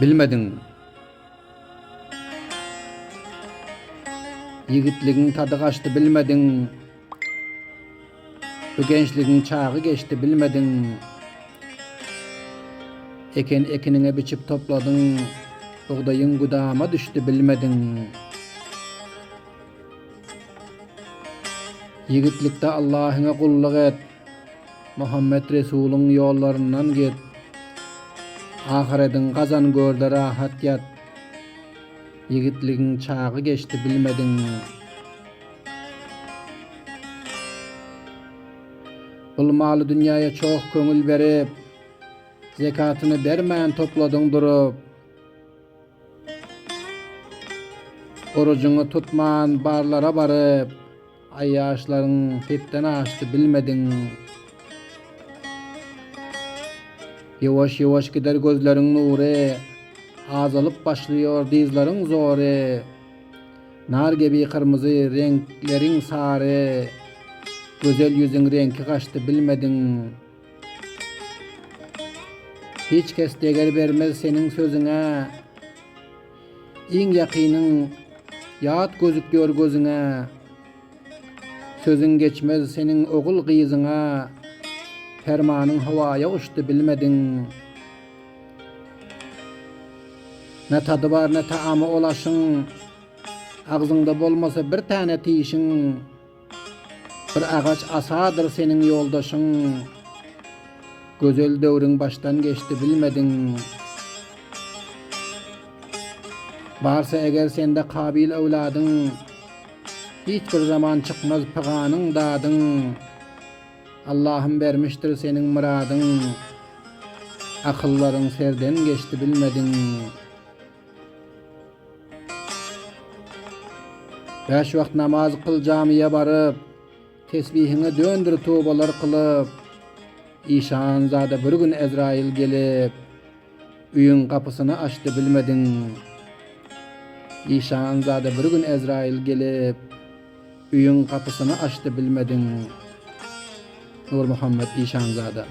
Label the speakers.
Speaker 1: bilmedin. Yigitligiň tadı kaçtı bilmedin. Bu gençligiň çağı geçti bilmedin. Ekinine biçip topladın. Buğdayın gudama düştü bilmedin. Yigitlikde Allah'ına kulluk et. Muhammed Resul'ün yollarından git. Ahiretin kazan görde rahat yat. Yigitligiň çağı geçti bilmedin. Bul malı dünyaya çok köngül berip, zekatını bermeyen topladın durup. Orucunu tutman barlara barıp, ayyaşların tepten açtı bilmedin. Yavaş yavaş gider gözlerin nuru, azalıp başlıyor dizlerin zoru. Nar gibi kırmızı renklerin sarı, güzel yüzün renki kaçtı bilmedin. Hiç kes değer vermez senin sözüne, in yakinin yat gözüküyor gözüne. Sözün geçmez senin oğul kıyızına, fermanın havaya uçtu bilmedin. Ne tadı var ne taamı olaşın, ağzında bolmasa bir tane tiyişin. Bir ağaç asadır senin yoldaşın, gözel dövrün baştan geçti bilmedin. Varsa eğer sende kabil evladın, hiçbir zaman çıkmaz pıganın dadın. Allah'ım vermiştir senin muradın, akılların serden geçti bilmedin. 5 vakt namaz kıl camiye barıp, tesbihini döndür tuğbalar kılıp. İşanzade bir gün Ezrail gelip, üyün kapısını açtı bilmedin. İşanzade bir gün Ezrail gelip, üyün kapısını açtı bilmedin. Nur Muhammed İşanzade.